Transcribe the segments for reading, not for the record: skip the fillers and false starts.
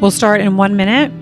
We'll start in 1 minute.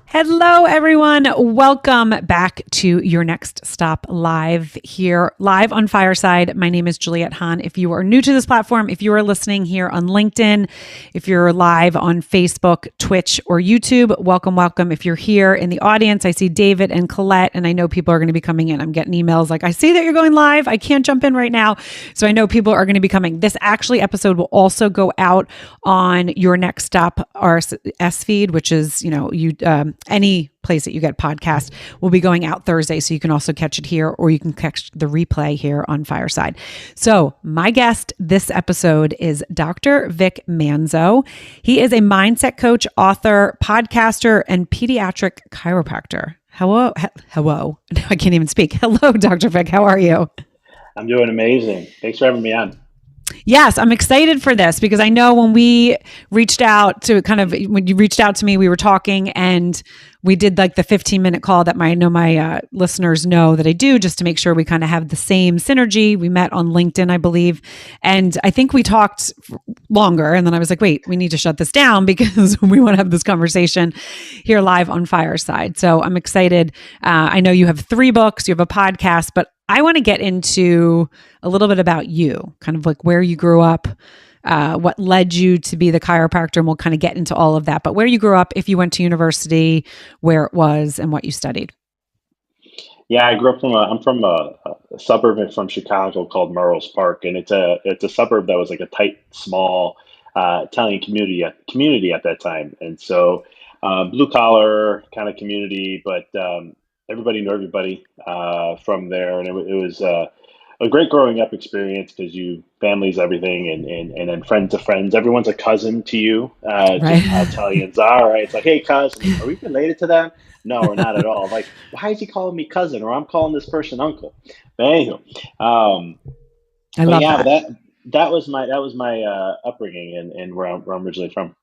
Hello, everyone. Welcome back to Your Next Stop Live here, live on Fireside. My name is Juliette Hahn. If you are new to this platform, if you are listening here on LinkedIn, if you're live on Facebook, Twitch, or YouTube, welcome, welcome. If you're here in the audience, I see David and Colette, and I know people are going to be coming in. I'm getting emails like, I see that you're going live. I can't jump in right now. So I know people are going to be coming. This episode will also go out on Your Next Stop RSS feed, which is, any place that you get podcast will be going out Thursday. So you can also catch it here, or you can catch the replay here on Fireside. So my guest this episode is Dr. Vic Manzo. He is a mindset coach, author, podcaster, and pediatric chiropractor. Hello. I can't even speak. Hello, Dr. Vic. How are you? I'm doing amazing. Thanks for having me on. Yes, I'm excited for this because I know when you reached out to me, we were talking and we did like the 15-minute call that my listeners know that I do, just to make sure we kind of have the same synergy. We met on LinkedIn, I believe. And I think we talked longer. And then I was like, wait, we need to shut this down because we want to have this conversation here live on Fireside. So I'm excited. I know you have 3 books, you have a podcast, but I want to get into a little bit about you, kind of like where you grew up, what led you to be the chiropractor, and we'll kind of get into all of that. But where you grew up, if you went to university, where it was, and what you studied. Yeah, I grew up I'm from a suburb from Chicago called Melrose Park, and it's a suburb that was like a tight, small Italian community at that time, and so blue collar kind of community, but everybody knew everybody from there, and it was a great growing up experience because family's everything, and then friends of friends, everyone's a cousin to you. Right. Just how Italians are, right? It's like, hey, cousin, are we related to them? No, we're not at all. Like, why is he calling me cousin, or I'm calling this person uncle? But anyway, I love that. That was my upbringing and where I'm originally from.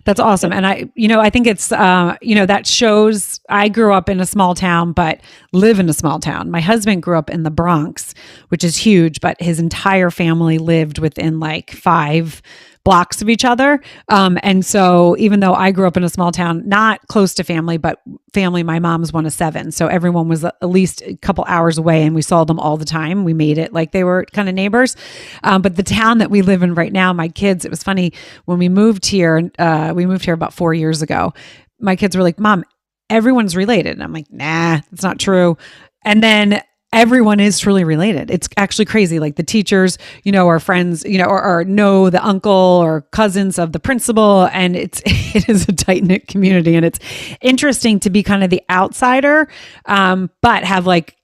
That's awesome. And I think it's, that shows I grew up in a small town, but live in a small town. My husband grew up in the Bronx, which is huge, but his entire family lived within like 5 blocks of each other. And so even though I grew up in a small town, not close to family, but family, my mom's one of seven. So everyone was at least a couple hours away and we saw them all the time. We made it like they were kind of neighbors. But the town that we live in right now, my kids, it was funny when we moved here about 4 years ago. My kids were like, Mom, everyone's related. And I'm like, nah, that's not true. And then everyone is truly related. It's actually crazy. Like the teachers, are friends, or know the uncle or cousins of the principal. And it is a tight knit community. And it's interesting to be kind of the outsider, but have like,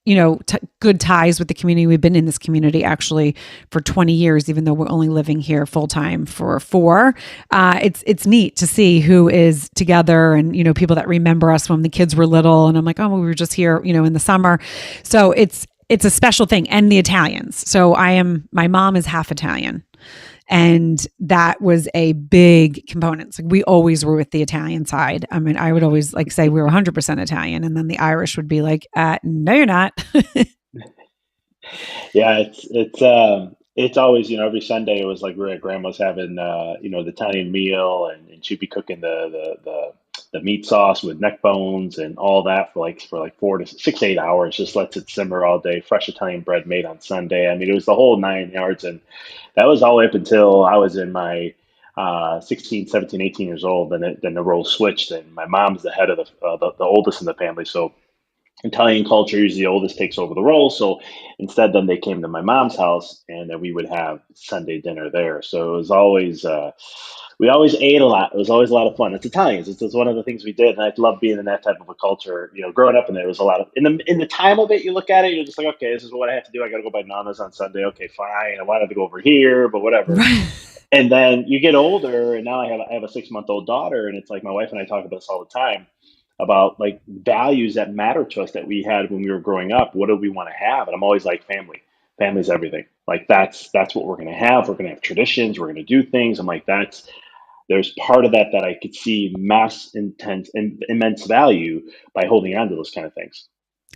good ties with the community. We've been in this community actually for 20 years, even though we're only living here full time for 4. It's neat to see who is together and, people that remember us when the kids were little. And I'm like, oh, well, we were just here, in the summer. So it's a special thing. And the Italians. So my mom is half Italian. And that was a big component. So we always were with the Italian side. I mean, I would always like say we were 100% Italian. And then the Irish would be like, no, you're not. Yeah, it's always, every Sunday it was like we're at grandma's having the Italian meal, and she'd be cooking the meat sauce with neck bones and all that for like 4 to 6 8 hours, just lets it simmer all day. Fresh Italian bread made on Sunday. I mean, it was the whole 9 yards, and that was all the way up until I was in my 16, 17, 18 years old. Then the role switched, and my mom's the head of the oldest in the family, so Italian culture, usually the oldest takes over the role. So instead, then they came to my mom's house, and then we would have Sunday dinner there. So it was always, we always ate a lot. It was always a lot of fun. It's Italians. It's one of the things we did, and I love being in that type of a culture. Growing up in there was a lot of in the time of it. You look at it, you're just like, okay, this is what I have to do. I got to go by Nana's on Sunday. Okay, fine. I wanted to go over here, but whatever. Right. And then you get older, and now I have a 6 month old daughter, and it's like my wife and I talk about this all the time about like values that matter to us that we had when we were growing up. What do we want to have? And I'm always like family. Family's everything. Like that's what we're gonna have. We're gonna have traditions. We're gonna do things. I'm like there's part of that I could see mass intense and immense value by holding on to those kind of things.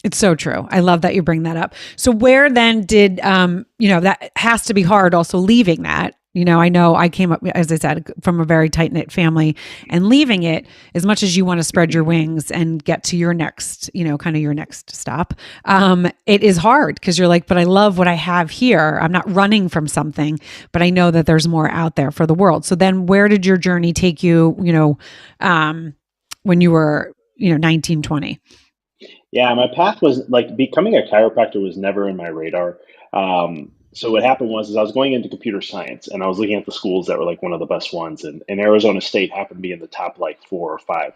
It's so true. I love that you bring that up. So where then did that has to be hard also leaving that. I know I came up, as I said, from a very tight knit family, and leaving it, as much as you want to spread your wings and get to your next, kind of your next stop. It is hard because you're like, but I love what I have here. I'm not running from something, but I know that there's more out there for the world. So then where did your journey take you, when you were, 19, 20? Yeah, my path was like becoming a chiropractor was never in my radar. So what happened was is I was going into computer science, and I was looking at the schools that were like one of the best ones, and Arizona State happened to be in the top like 4 or 5.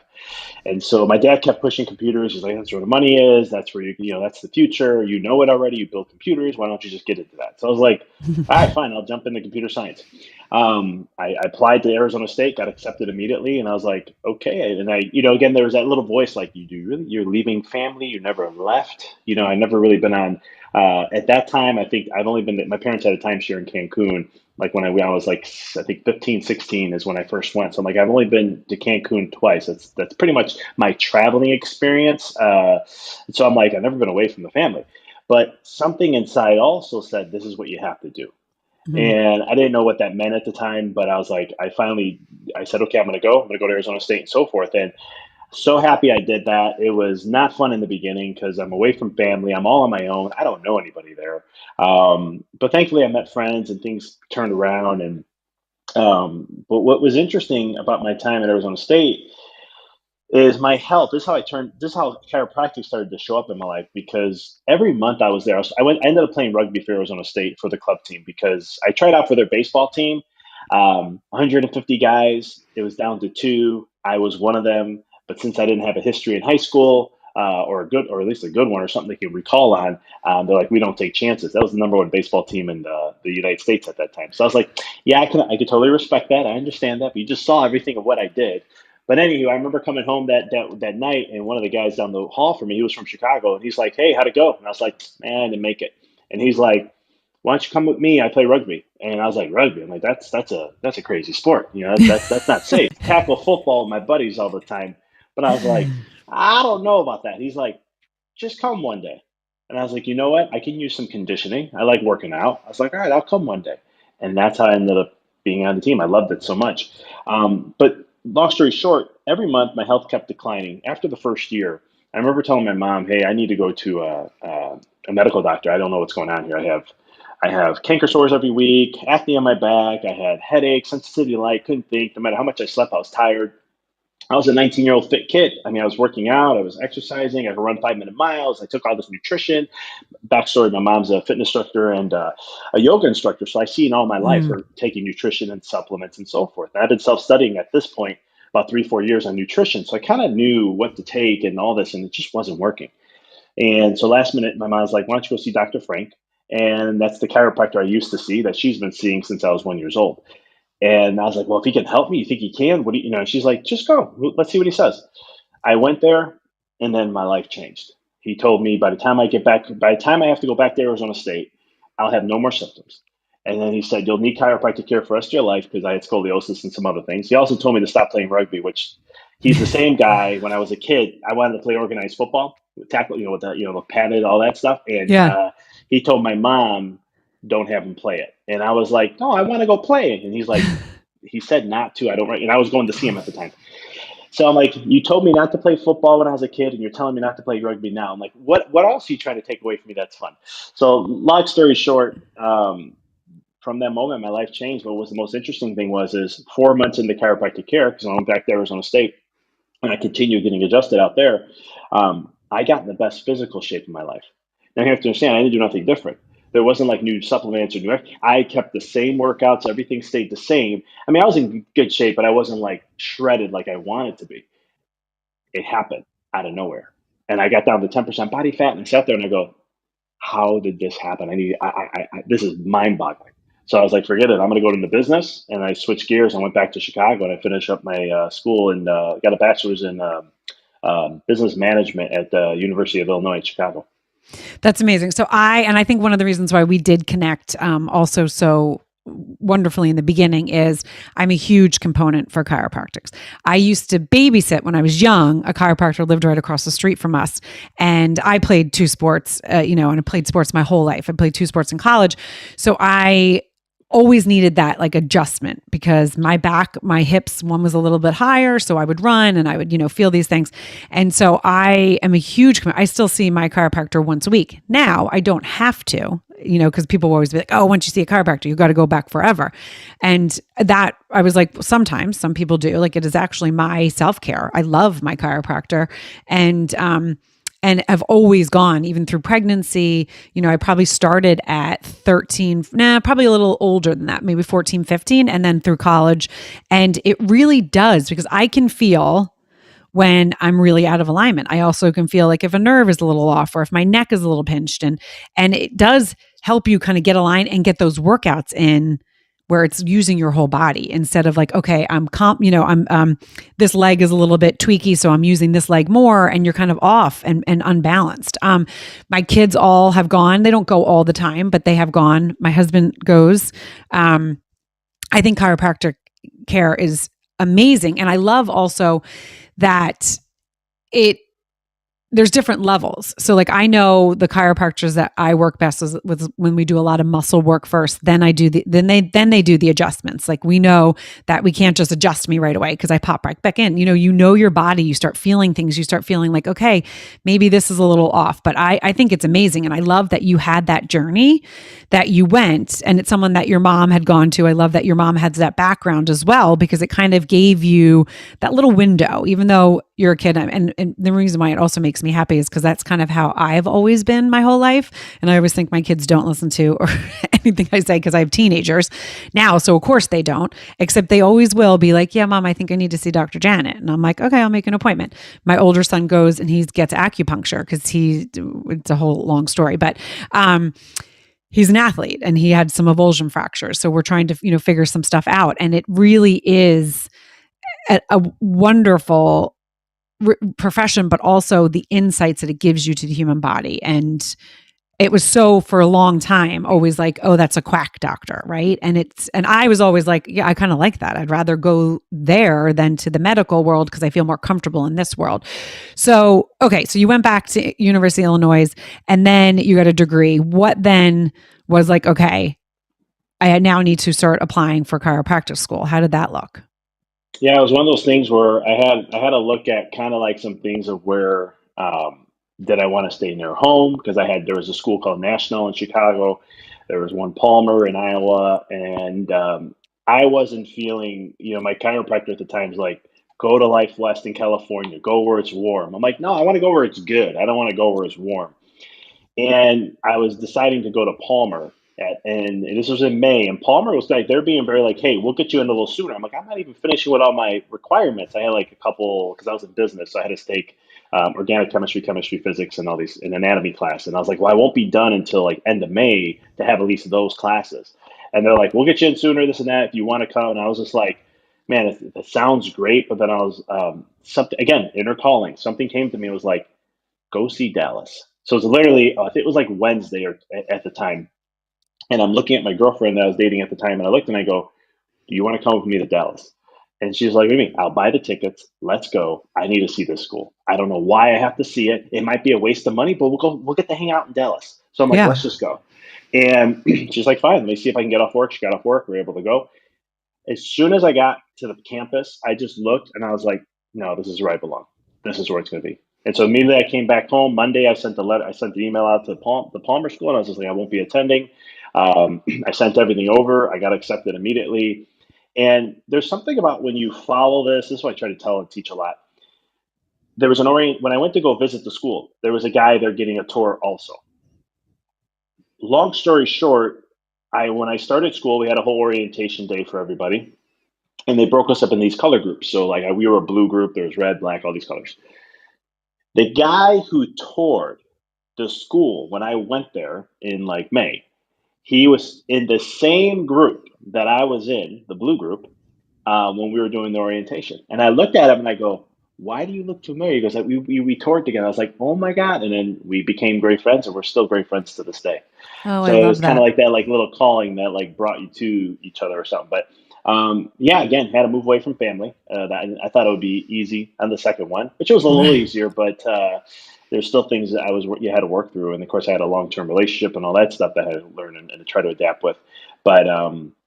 And so my dad kept pushing computers. He's like, that's where the money is. That's where that's the future. You know it already. You build computers. Why don't you just get into that? So I was like, all right, fine. I'll jump into computer science. I applied to Arizona State, got accepted immediately, and I was like, okay. And again, there was that little voice like, you do really, you're leaving family. You never left. I never really been on. At that time, I think I've only been. My parents had a timeshare in Cancun. Like when I was like, I think 15, 16 is when I first went. So I'm like, I've only been to Cancun twice. That's pretty much my traveling experience. So I'm like, I've never been away from the family. But something inside also said, this is what you have to do. Mhm. And I didn't know what that meant at the time, but I was like, I said, okay, I'm going to go. I'm going to go to Arizona State and so forth. And so happy I did that. It was not fun in the beginning because I'm away from family. I'm all on my own. I don't know anybody there. But thankfully, I met friends and things turned around. But what was interesting about my time at Arizona State is my health. This is how chiropractic started to show up in my life, because every month I was there. I ended up playing rugby for Arizona State for the club team because I tried out for their baseball team. 150 guys. It was down to two. I was one of them. But since I didn't have a history in high school, or at least a good one, or something they could recall on, they're like, we don't take chances. That was the number one baseball team in the United States at that time. So I was like, yeah, I could totally respect that. I understand that. But you just saw everything of what I did. But anywho, I remember coming home that night, and one of the guys down the hall from me, he was from Chicago, and he's like, "Hey, how'd it go?" And I was like, "Man, I didn't make it." And he's like, "Why don't you come with me? I play rugby." And I was like, "Rugby?" I'm like, "That's a crazy sport. That's not safe. Tackle football with my buddies all the time." But I was like, "I don't know about that." He's like, "Just come one day." And I was like, "You know what? I can use some conditioning. I like working out." I was like, "All right, I'll come one day." And that's how I ended up being on the team. I loved it so much. But long story short, every month my health kept declining. After the first year, I remember telling my mom, "Hey, I need to go to a medical doctor. I don't know what's going on here. I have canker sores every week, acne on my back. I had headaches, sensitivity to light, couldn't think. No matter how much I slept, I was tired. I was a 19-year-old fit kid. I mean, I was working out, I was exercising, I could run 5 minute miles. I took all this nutrition. Backstory: my mom's a fitness instructor and a yoga instructor. So I seen all my life Mm. her taking nutrition and supplements and so forth. And I've been self studying at this point about 3, 4 years on nutrition. So I kind of knew what to take and all this, and it just wasn't working. And so last minute, my mom's like, "Why don't you go see Dr. Frank?" And that's the chiropractor I used to see that she's been seeing since I was 1 years old. And I was like, "Well, if he can help me, you think he can? What do you know?" She's like, "Just go. Let's see what he says." I went there, and then my life changed. He told me by the time I have to go back to Arizona State, I'll have no more symptoms. And then he said, "You'll need chiropractic care for the rest of your life," because I had scoliosis and some other things. He also told me to stop playing rugby, which he's the same guy. When I was a kid, I wanted to play organized football, tackle, with the padded, all that stuff. And Yeah. he told my mom, "Don't have him play it." And I was like, "No, I want to go play it." And he's like, he said not to. I don't. And I was going to see him at the time. So I'm like, "You told me not to play football when I was a kid, and you're telling me not to play rugby now." I'm like, What else are you trying to take away from me that's fun?" So long story short, from that moment, my life changed. What was the most interesting thing is 4 months into chiropractic care, because I went back to Arizona State, and I continued getting adjusted out there. I got in the best physical shape of my life. Now you have to understand, I didn't do nothing different. There wasn't like new supplements or new. I kept the same workouts. Everything stayed the same. I mean, I was in good shape, but I wasn't like shredded like I wanted to be. It happened out of nowhere, and I got down to 10% body fat, and I sat there and I go, "How did this happen? This is mind boggling." So I was like, "Forget it. I'm going to go into business." And I switched gears. I went back to Chicago and I finished up my school and got a bachelor's in business management at the University of Illinois at Chicago. That's amazing. And I think one of the reasons why we did connect also so wonderfully in the beginning is I'm a huge component for chiropractics. I used to babysit when I was young. A chiropractor lived right across the street from us. And I played two sports, and I played sports my whole life. I played two sports in college. So I always needed that like adjustment because my back, my hips, one was a little bit higher. So I would run and I would, feel these things. And so I am a I still see my chiropractor once a week. Now I don't have to, because people will always be like, "Oh, once you see a chiropractor, you got to go back forever." And that I was like, sometimes some people do, like it is actually my self-care. I love my chiropractor. And I've always gone, even through pregnancy. I probably started at 13, probably a little older than that, maybe 14, 15, and then through college. And it really does, because I can feel when I'm really out of alignment. I also can feel like if a nerve is a little off or if my neck is a little pinched. And it does help you kind of get aligned and get those workouts in where it's using your whole body instead of like, okay, I'm this leg is a little bit tweaky, so I'm using this leg more, and you're kind of off and unbalanced. My kids all have gone. They don't go all the time, but they have gone. My husband goes. I think chiropractic care is amazing. And I love also that there's different levels. So like I know the chiropractors that I work best with when we do a lot of muscle work first, then they do the adjustments. Like we know that we can't just adjust me right away because I pop right back in. You know your body, you start feeling things, you start feeling like, okay, maybe this is a little off. But I think it's amazing. And I love that you had that journey that you went, and it's someone that your mom had gone to. I love that your mom has that background as well, because it kind of gave you that little window, even though you're a kid. And the reason why it also makes me happy is because that's kind of how I've always been my whole life. And I always think my kids don't listen to or anything I say because I have teenagers now. So of course they don't, except they always will be like, "Yeah, Mom, I think I need to see Dr. Janet." And I'm like, "Okay, I'll make an appointment." My older son goes and he gets acupuncture because it's a whole long story, but he's an athlete and he had some avulsion fractures. So we're trying to, figure some stuff out. And it really is a wonderful profession, but also the insights that it gives you to the human body. And it was so for a long time always like, "Oh, that's a quack doctor," right? And I was always like, yeah, I kind of like that. I'd rather go there than to the medical world because I feel more comfortable in this world. So, okay, so you went back to University of Illinois and then you got a degree. What then was like, okay, I now need to start applying for chiropractic school. How did that look? Yeah, it was one of those things where I had to look at kind of like some things of where did I want to stay near home, because there was a school called National in Chicago, there was one Palmer in Iowa, and I wasn't feeling, my chiropractor at the time was like, go to Life West in California, go where it's warm. I'm like, no, I want to go where it's good. I don't want to go where it's warm. And I was deciding to go to Palmer, and this was in May. And Palmer was like, they're being very like, hey, we'll get you in a little sooner. I'm like, I'm not even finishing with all my requirements. I had like a couple, because I was in business, so I had to take organic chemistry, chemistry, physics, and all these in anatomy class. And I was like, well, I won't be done until like end of May to have at least those classes. And they're like, we'll get you in sooner, this and that, if you want to come. And I was just like, man, it sounds great. But then I was something again, inner calling. Something came to me and was like, go see Dallas. So it's literally, I think it was like Wednesday or at the time. And I'm looking at my girlfriend that I was dating at the time. And I looked and I go, do you want to come with me to Dallas? And she's like, what do you mean? I'll buy the tickets. Let's go. I need to see this school. I don't know why I have to see it. It might be a waste of money, but we'll get to hang out in Dallas. So I'm like, let's Yeah. just go. And she's like, fine, let me see if I can get off work. She got off work. We are able to go. As soon as I got to the campus, I just looked and I was like, no, this is where I belong. This is where it's going to be. And so immediately I came back home. Monday, I sent the letter. I sent the email out to the Palmer School, and I was just like, I won't be attending. I sent everything over. I got accepted immediately. And there's something about when you follow this. This is what I try to tell and teach a lot. There was when I went to go visit the school. There was a guy there getting a tour also. Long story short, when I started school, we had a whole orientation day for everybody, and they broke us up in these color groups. So like we were a blue group. There was red, black, all these colors. The guy who toured the school when I went there in like May, he was in the same group that I was in, the blue group, when we were doing the orientation. And I looked at him and I go, why do you look familiar? He goes, we toured together. I was like, oh my God. And then we became great friends, and we're still great friends to this day. Oh, I So it love was kind of that. like that, like little calling that like brought you to each other or something. But yeah, again, had to move away from family. I thought it would be easy on the second one, which was a little Right. easier, but there's still things that you had to work through. And of course, I had a long term relationship and all that stuff that I had to learn and try to adapt with. But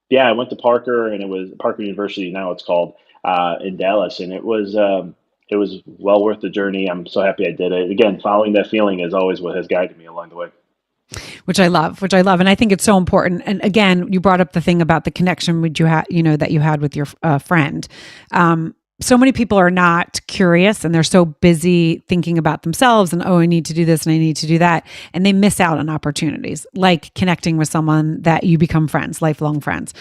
yeah, I went to Parker, and it was Parker University now it's called, in Dallas, and it was well worth the journey. I'm so happy I did it. Again, following that feeling is always what has guided me along the way. Which I love. And I think it's so important. And again, you brought up the thing about the connection which you had, that you had with your friend. So many people are not curious, and they're so busy thinking about themselves and, oh, I need to do this and I need to do that. And they miss out on opportunities like connecting with someone that you become friends, lifelong friends,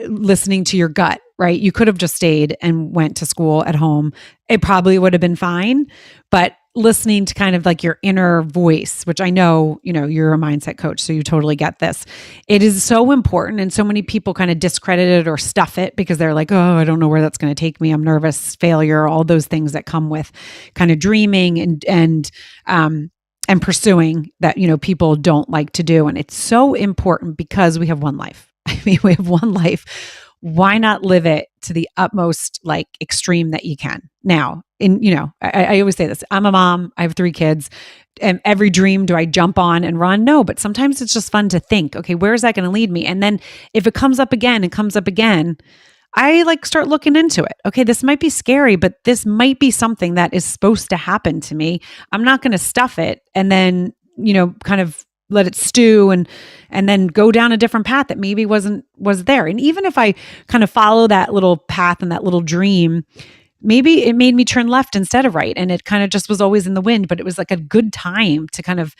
listening to your gut, right? You could have just stayed and went to school at home. It probably would have been fine, but listening to kind of like your inner voice, which I know, you're a mindset coach, so you totally get this. It is so important. And so many people kind of discredit it or stuff it because they're like, oh, I don't know where that's going to take me. I'm nervous, failure, all those things that come with kind of dreaming and pursuing that, people don't like to do. And it's so important because we have one life. I mean, we have one life. Why not live it to the utmost like extreme that you can? Now, I always say this. I'm a mom. I have 3 kids. And every dream do I jump on and run? No, but sometimes it's just fun to think, okay, where is that going to lead me? And then if it comes up again and comes up again, I like start looking into it. Okay, this might be scary, but this might be something that is supposed to happen to me. I'm not going to stuff it and then, kind of let it stew and then go down a different path that maybe was there. And even if I kind of follow that little path and that little dream, maybe it made me turn left instead of right. And it kind of just was always in the wind, but it was like a good time to kind of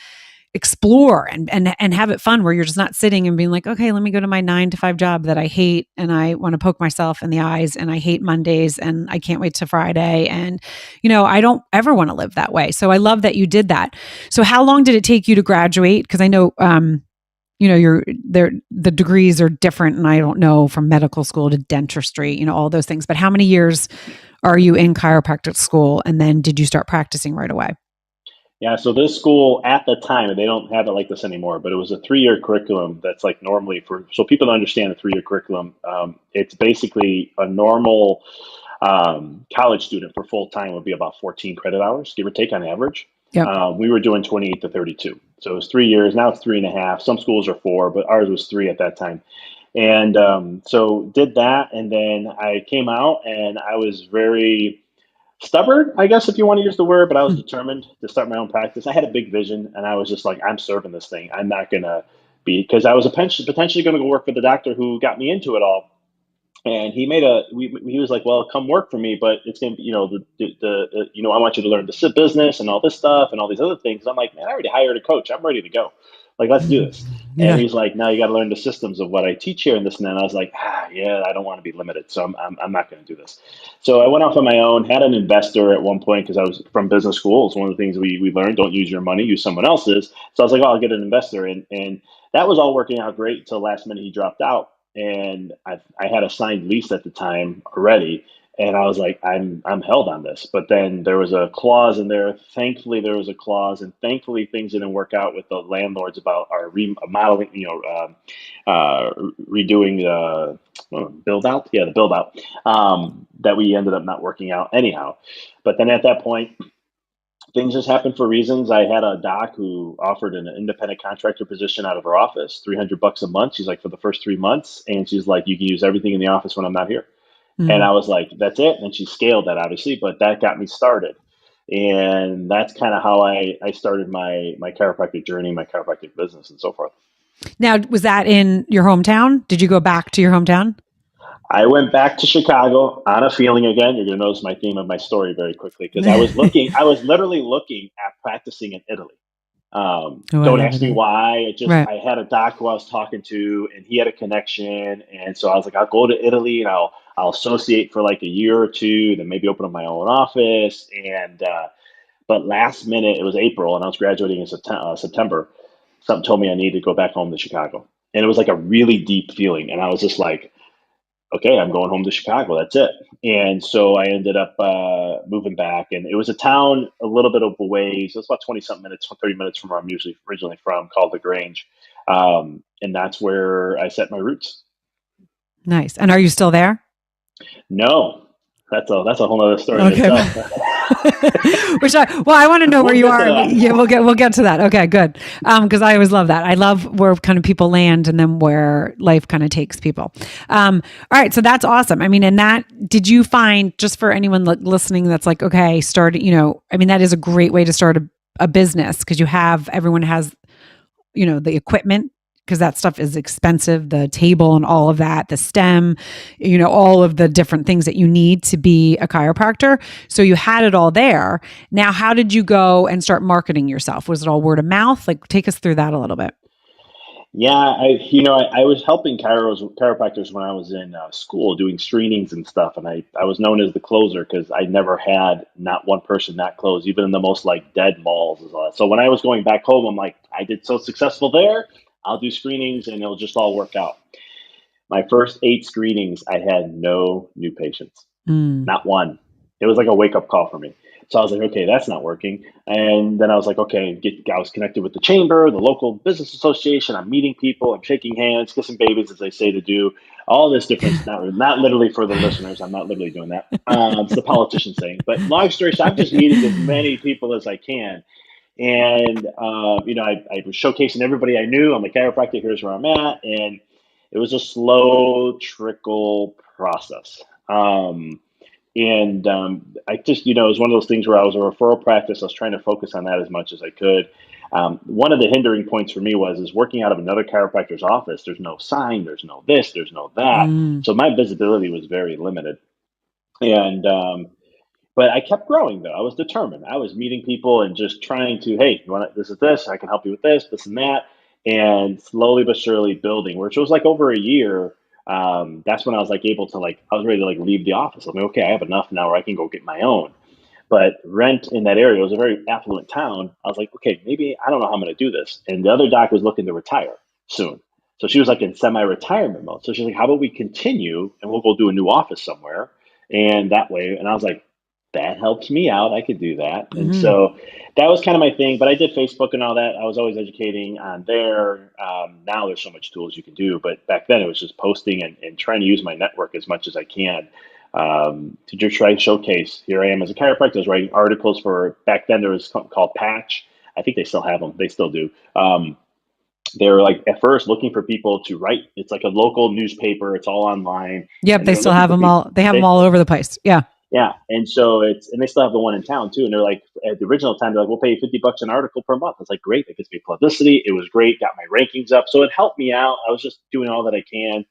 explore and have it fun, where you're just not sitting and being like, okay, let me go to my 9 to 5 job that I hate. And I want to poke myself in the eyes, and I hate Mondays, and I can't wait to Friday. And, I don't ever want to live that way. So I love that you did that. So how long did it take you to graduate? Cause I know, you're there, the degrees are different, and I don't know, from medical school to dentistry, all those things, but how many years are you in chiropractic school? And then did you start practicing right away? Yeah, so this school at the time, and they don't have it like this anymore, but it was a 3 year curriculum that's like normally so people don't understand the 3 year curriculum. It's basically a normal college student for full time would be about 14 credit hours, give or take on average. Yep. We were doing 28 to 32. So it was 3 years. Now it's 3.5. Some schools are 4, but ours was 3 at that time. And so did that, and then I came out, and I was very stubborn, I guess, if you want to use the word, but I was determined to start my own practice. I had a big vision, and I was just like, I'm serving this thing. I'm not gonna be, because I was potentially going to go work for the doctor who got me into it all. And he was like, well, come work for me, but it's going to be, I want you to learn the business and all this stuff and all these other things. I'm like, man, I already hired a coach. I'm ready to go. Like, let's do this. And Yeah. he's like, now you got to learn the systems of what I teach here and this and that. And I was like, yeah, I don't want to be limited. So I'm not going to do this. So I went off on my own, had an investor at one point because I was from business school. It's one of the things we learned, don't use your money, use someone else's. So I was like, oh, I'll get an investor. And that was all working out great until last minute he dropped out, and I had a signed lease at the time already, and I was like, I'm held on this. But then there was a clause in there. Thankfully, there was a clause, and thankfully things didn't work out with the landlords about our remodeling, redoing the build out, yeah, the build out, that we ended up not working out anyhow. But then at that point, things just happened for reasons. I had a doc who offered an independent contractor position out of her office, $300 a month. She's like, for the first 3 months, and she's like, you can use everything in the office when I'm not here. And Mm. I was like, that's it. And she scaled that, obviously, but that got me started. And that's kind of how I started my chiropractic journey, my chiropractic business, and so forth. Now, was that in your hometown? Did you go back to your hometown? I went back to Chicago on a feeling again. You're going to notice my theme of my story very quickly because I was literally looking at practicing in Italy. Oh, I Don't love ask me it. why. Right. I had a doc who I was talking to, and he had a connection, and so I was like, I'll go to Italy and I'll associate for like a year or two, then maybe open up my own office. And but last minute, it was April, and I was graduating in September. Something told me I needed to go back home to Chicago, and it was like a really deep feeling, and I was just like, okay, I'm going home to Chicago. That's it. And so I ended up moving back, and it was a town a little bit of a ways. It was about 20 something minutes, 30 minutes from where I'm usually originally from, called the Grange. And that's where I set my roots. Nice. And are you still there? No, that's a whole other story in Okay. itself. I want to know where We'll you get to are. that. Yeah, we'll get to that. Okay, good. Because I always love that. I love where kind of people land and then where life kind of takes people. All right, so that's awesome. I mean, and that did you find, just for anyone listening that's like, okay, start, I mean, that is a great way to start a business because everyone has, the equipment, because that stuff is expensive, the table and all of that, the stem, all of the different things that you need to be a chiropractor. So you had it all there. Now, how did you go and start marketing yourself? Was it all word of mouth? Like, take us through that a little bit. Yeah, I was helping chiropractors when I was in school doing screenings and stuff, and I was known as the closer because I never had not one person not close, even in the most like dead malls. So when I was going back home, I'm like, I did so successful there. I'll do screenings and it'll just all work out. My first 8 screenings, I had no new patients. Mm. Not one. It was like a wake up call for me. So I was like, okay, that's not working. And then I was like, okay, I was connected with the chamber, the local business association. I'm meeting people, I'm shaking hands, kissing babies, as they say to do. All this difference, not literally for the listeners. I'm not literally doing that. It's the politician saying. But long story short, I'm just meeting as many people as I can. And, I was showcasing everybody I knew. I'm a chiropractor, here's where I'm at. And it was a slow trickle process. And I just, it was one of those things where I was a referral practice. I was trying to focus on that as much as I could. One of the hindering points for me is working out of another chiropractor's office. There's no sign, there's no this, there's no that. Mm. So my visibility was very limited. And but I kept growing though. I was determined. I was meeting people and just trying to, hey, you want this is this? I can help you with this and that, and slowly but surely building. Which was like over a year. That's when I was like able to I was ready to leave the office. I'm like, okay, I have enough now where I can go get my own. But rent in that area, it was a very affluent town. I was like, okay, maybe I don't know how I'm going to do this. And the other doc was looking to retire soon. So she was like in semi-retirement mode. So she's like, how about we continue and we'll go do a new office somewhere. And that way, and I was like, that helps me out. I could do that. And Hmm. so that was kind of my thing. But I did Facebook and all that. I was always educating on there. Now there's so much tools you can do. But back then it was just posting and trying to use my network as much as I can, to just try and showcase. Here I am as a chiropractor. I was writing articles for, back then there was something called Patch. I think they still have them. They still do. they were like at first looking for people to write. It's like a local newspaper. It's all online, Yep, and they they're still looking have for them people. all. They have them They all over the place. Yeah. yeah, and so and they still have the one in town too. And they're like, at the original time, they're like, we'll pay you $50 an article per month. It's like, great, that gets me publicity. It was great, got my rankings up, so it helped me out. I was just doing all that I can,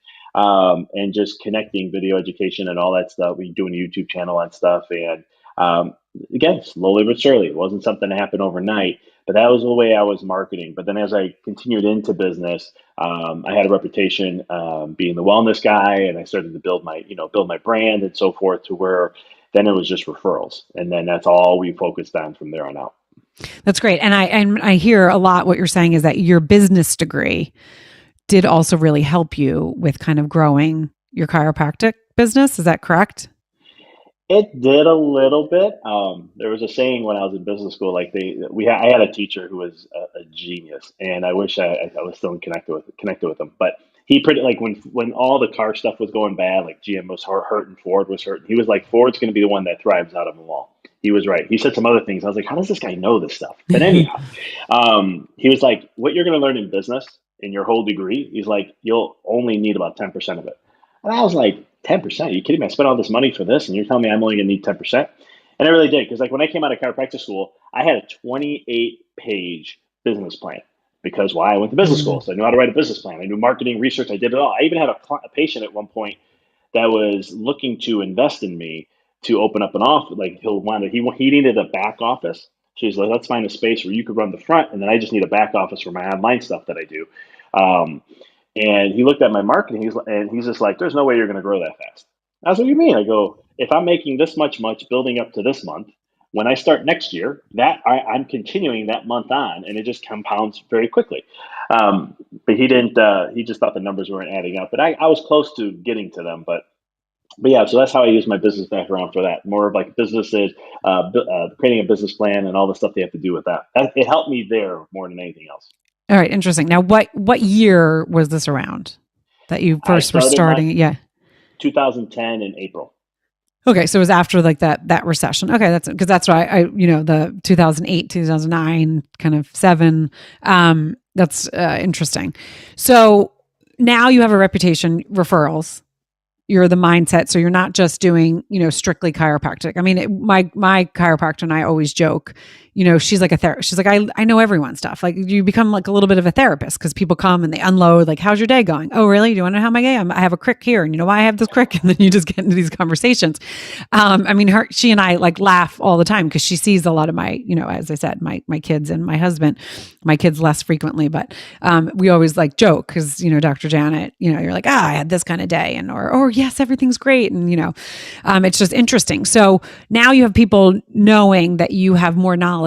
and just connecting video education and all that stuff. We doing a YouTube channel and stuff, and um, again, slowly but surely, it wasn't something that happened overnight. But that was the way I was marketing. But then as I continued into business, I had a reputation being the wellness guy, and I started to build my brand and so forth to where then it was just referrals, and then that's all we focused on from there on out. That's great. And I hear a lot what you're saying is that your business degree did also really help you with kind of growing your chiropractic business. Is that correct? It did a little bit. There was a saying when I was in business school, like I had a teacher who was a genius, and I wish I was still connected with him. But he pretty like when all the car stuff was going bad, like GM was hurt and Ford was hurt. He was like, Ford's going to be the one that thrives out of them all. He was right. He said some other things. I was like, how does this guy know this stuff? But anyhow, he was like, what you're going to learn in business in your whole degree, he's like, you'll only need about 10% of it. And I was like, 10%? Are you kidding me? I spent all this money for this, and you're telling me I'm only going to need 10%? And I really did, because like when I came out of chiropractic school, I had a 28-page business plan. Because why? I went to business school, Mm. so I knew how to write a business plan. I knew marketing, research. I did it all. I even had a patient at one point that was looking to invest in me to open up an office. Like he needed a back office. She's like, let's find a space where you could run the front, and then I just need a back office for my online stuff that I do. Um, and he looked at my marketing, he's just like, "There's no way you're going to grow that fast." I was like, "What do you mean?" I go, "If I'm making this much building up to this month, when I start next year, I'm continuing that month on, and it just compounds very quickly." Um, but he didn't. He just thought the numbers weren't adding up. But I was close to getting to them. But yeah, so that's how I use my business background for that. More of like businesses, creating a business plan, and all the stuff they have to do with that. It helped me there more than anything else. All right, interesting. Now, what year was this around that you I first were started my starting it? Yeah. 2010 in April. Okay, so it was after like that recession. Okay, that's because that's right. The 2008, 2009, kind of seven. That's interesting. So now you have a reputation, referrals. You're the mindset, so you're not just doing strictly chiropractic. I mean, my chiropractor and I always joke. She's like a therapist. She's like, I know everyone's stuff. Like you become like a little bit of a therapist because people come and they unload. Like, how's your day going? Oh, really? Do you want to know how my day? I have a crick here, and you know why I have this crick? And then you just get into these conversations. I mean, she and I like laugh all the time because she sees a lot of my, as I said, my kids and my husband. My kids less frequently, but we always like joke because Dr. Janet, you're like, I had this kind of day, and or yes, everything's great, and it's just interesting. So now you have people knowing that you have more knowledge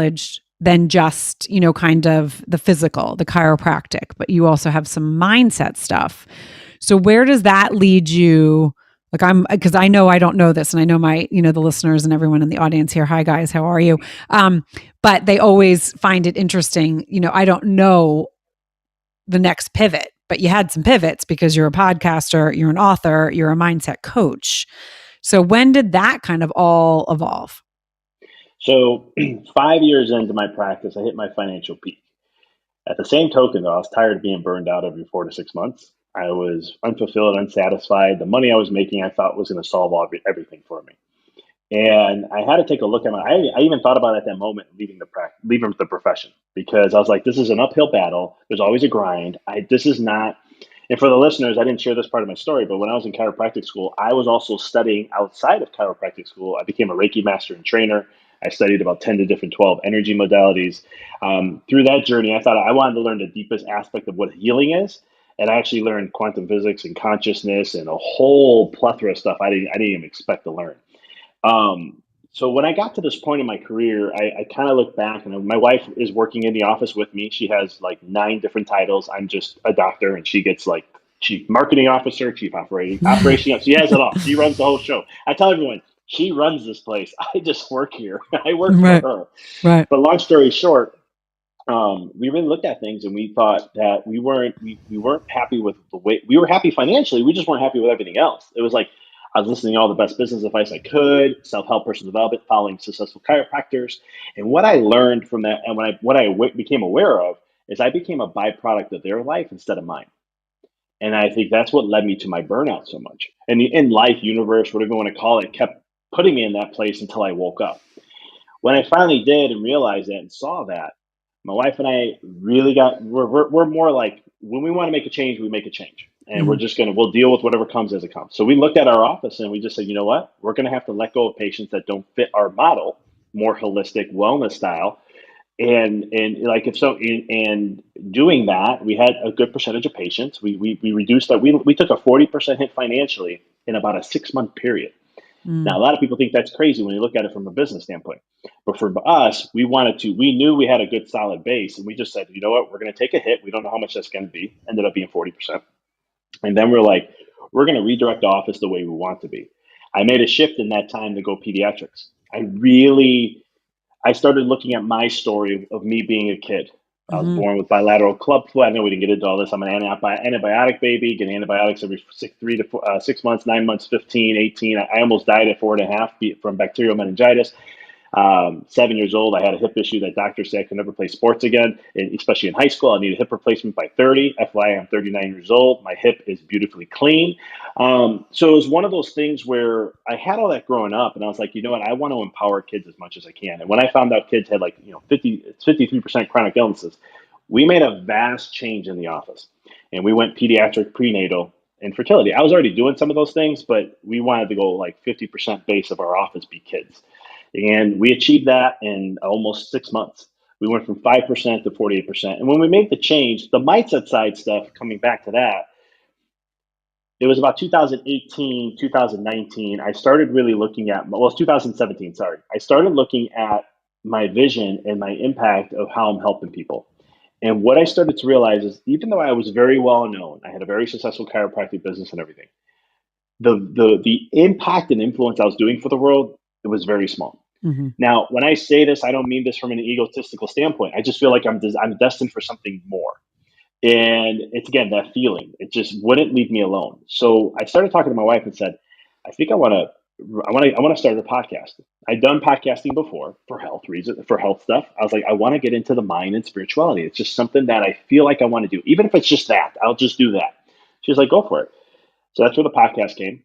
than just kind of the physical, the chiropractic, but you also have some mindset stuff. So where does that lead you? Like because I know I don't know this, and I know my the listeners and everyone in the audience here. Hi guys, how are you? But they always find it interesting. I don't know the next pivot, but you had some pivots because you're a podcaster, you're an author, you're a mindset coach. So when did that kind of all evolve? So 5 years into my practice, I hit my financial peak. At the same token, though, I was tired of being burned out every 4 to 6 months. I was unfulfilled, unsatisfied. The money I was making, I thought was going to solve everything for me. And I had to take a look at I even thought about at that moment leaving the profession, because I was like, this is an uphill battle. There's always a grind. This is not, and for the listeners, I didn't share this part of my story, but when I was in chiropractic school, I was also studying outside of chiropractic school. I became a Reiki master and trainer. I studied about 10 to different 12 energy modalities. Through that journey, I thought I wanted to learn the deepest aspect of what healing is. And I actually learned quantum physics and consciousness and a whole plethora of stuff I didn't even expect to learn. Um, so when I got to this point in my career, I kind of look back, and my wife is working in the office with me. She has like 9 different titles. I'm just a doctor, and she gets like chief marketing officer, chief operation. She has it all. She runs the whole show. I tell everyone she runs this place. I just work here. I work for Right, her. right. But long story short, we really looked at things, and we thought that we weren't happy with the way we were happy financially. We just weren't happy with everything else. It was like I was listening to all the best business advice I could, self help, personal development, following successful chiropractors, and what I learned from that, and what I became aware of is I became a byproduct of their life instead of mine. And I think that's what led me to my burnout so much. And the in life, universe, whatever you want to call it, kept putting me in that place until I woke up. When I finally did and realized that and saw that, my wife and I really we're more like, when we want to make a change, we make a change. And Mhm. we'll deal with whatever comes as it comes. So we looked at our office and we just said, you know what? We're going to have to let go of patients that don't fit our model, more holistic wellness style. And like if so, and doing that, we had a good percentage of patients. We reduced that. We took a 40% hit financially in about a 6 month period. Now, a Mm. lot of people think that's crazy when you look at it from a business standpoint. But for us, we knew we had a good solid base. And we just said, you know what, we're going to take a hit. We don't know how much that's going to be. Ended up being 40%. And then we're like, we're going to redirect the office the way we want to be. I made a shift in that time to go pediatrics. I started looking at my story of me being a kid. I was Mhm. born with bilateral club foot. I know we didn't get into all this. I'm an antibiotic baby, getting antibiotics every 6 months, 9 months, 15, 18. I almost died at 4.5 from bacterial meningitis. 7 years old, I had a hip issue that doctors said I could never play sports again, and especially in high school. I need a hip replacement by 30. FYI, I'm 39 years old. My hip is beautifully clean. So it was one of those things where I had all that growing up, and I was like, you know what? I want to empower kids as much as I can. And when I found out kids had 53% chronic illnesses, we made a vast change in the office, and we went pediatric, prenatal, and fertility. I was already doing some of those things, but we wanted to go like 50% base of our office be kids. And we achieved that in almost 6 months. We went from 5% to 48%. And when we made the change, the mindset side stuff, coming back to that, it was about 2018, 2019. I started really looking at, well, it's 2017, sorry. I started looking at my vision and my impact of how I'm helping people. And what I started to realize is, even though I was very well known, I had a very successful chiropractic business and everything, the impact and influence I was doing for the world, it was very small. Mhm. Now, when I say this, I don't mean this from an egotistical standpoint. I just feel like I'm destined for something more. And it's, again, that feeling. It just wouldn't leave me alone. So I started talking to my wife and said, I think I want to start a podcast. I'd done podcasting before for health reasons, for health stuff. I was like, I want to get into the mind and spirituality. It's just something that I feel like I want to do. Even if it's just that, I'll just do that. She's like, go for it. So that's where the podcast came.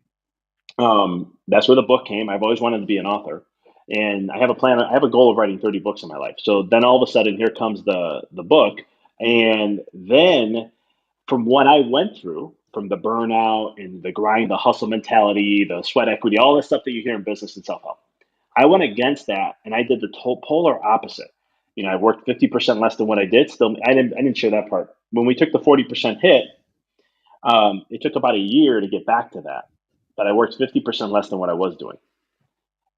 That's where the book came. I've always wanted to be an author, and I have a plan. I have a goal of writing 30 books in my life. So then all of a sudden, here comes the book, and then from what I went through, from the burnout and the grind, the hustle mentality, the sweat equity, all the stuff that you hear in business and self help, I went against that, and I did the polar opposite. I worked 50% less than what I did. Still, I didn't share that part. When we took the 40% hit, it took about a year to get back to that, but I worked 50% less than what I was doing.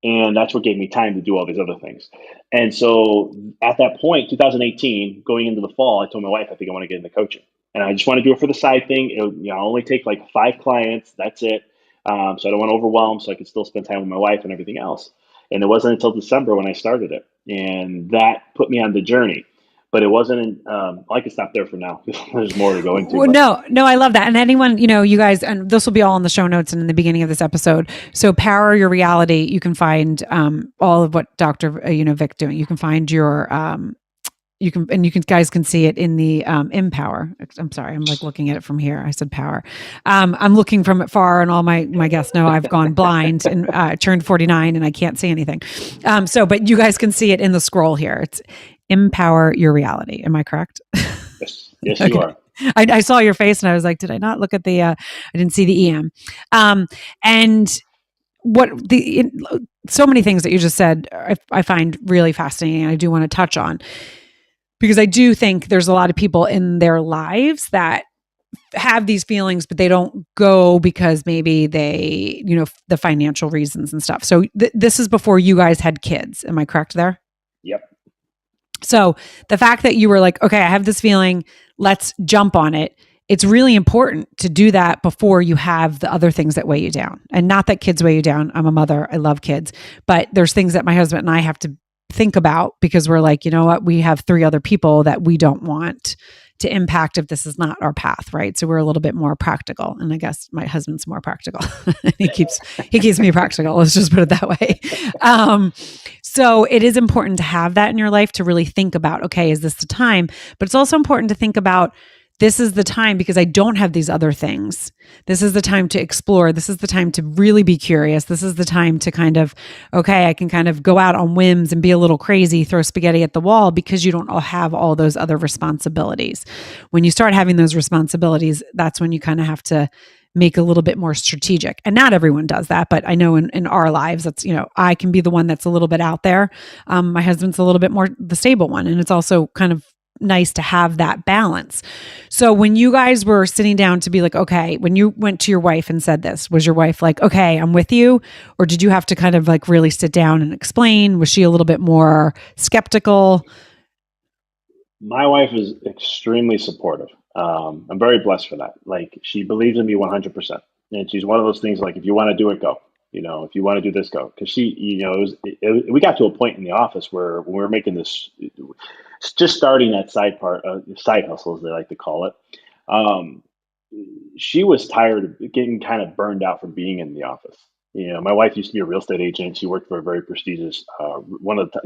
And that's what gave me time to do all these other things. And so at that point, 2018, going into the fall, I told my wife, I think I want to get into coaching. And I just want to do it for the side thing. I'll only take like 5 clients. That's it. So I don't want to overwhelm, so I can still spend time with my wife and everything else. And it wasn't until December when I started it. And that put me on the journey. But it wasn't, I can stop there for now. There's more to go into, Well, but no, I love that. And anyone, you guys, and this will be all in the show notes and in the beginning of this episode. So, Power Your Reality, you can find all of what Dr. Vic doing. You can find your you can guys can see it in the Empower. I'm sorry, I'm like looking at it from here. I said Power. I'm looking from it far, and all my guests know I've gone blind and turned 49, and I can't see anything. But you guys can see it in the scroll here. It's Empower Your Reality. Am I correct? yes, you Okay. are. I saw your face and I was like, did I not look at I didn't see the EM. And so many things that you just said, I find really fascinating. And I do want to touch on, because I do think there's a lot of people in their lives that have these feelings, but they don't go because maybe they, the financial reasons and stuff. So this is before you guys had kids. Am I correct there? Yep. So the fact that you were like, okay, I have this feeling, let's jump on it. It's really important to do that before you have the other things that weigh you down. And not that kids weigh you down. I'm a mother. I love kids. But there's things that my husband and I have to think about, because we're like, you know what? We have 3 other people that we don't want to impact if this is not our path, right? So we're a little bit more practical. And I guess my husband's more practical. He keeps me practical. Let's just put it that way. So it is important to have that in your life to really think about, okay, is this the time? But it's also important to think about, this is the time because I don't have these other things. This is the time to explore. This is the time to really be curious. This is the time to kind of, okay, I can kind of go out on whims and be a little crazy, throw spaghetti at the wall, because you don't have all those other responsibilities. When you start having those responsibilities, that's when you kind of have to make a little bit more strategic. And not everyone does that, but I know in our lives, that's, I can be the one that's a little bit out there. My husband's a little bit more the stable one. And it's also kind of nice to have that balance. So when you guys were sitting down to be like, okay, when you went to your wife and said this, was your wife like, okay, I'm with you? Or did you have to kind of like really sit down and explain? Was she a little bit more skeptical? My wife is extremely supportive. I'm very blessed for that. Like, she believes in me 100%. And she's one of those things like, if you want to do it, go. If you want to do this, go. Because we got to a point in the office where when we were making this, just starting that side hustle, as they like to call it. Um, she was tired of getting kind of burned out from being in the office. My wife used to be a real estate agent. She worked for a very prestigious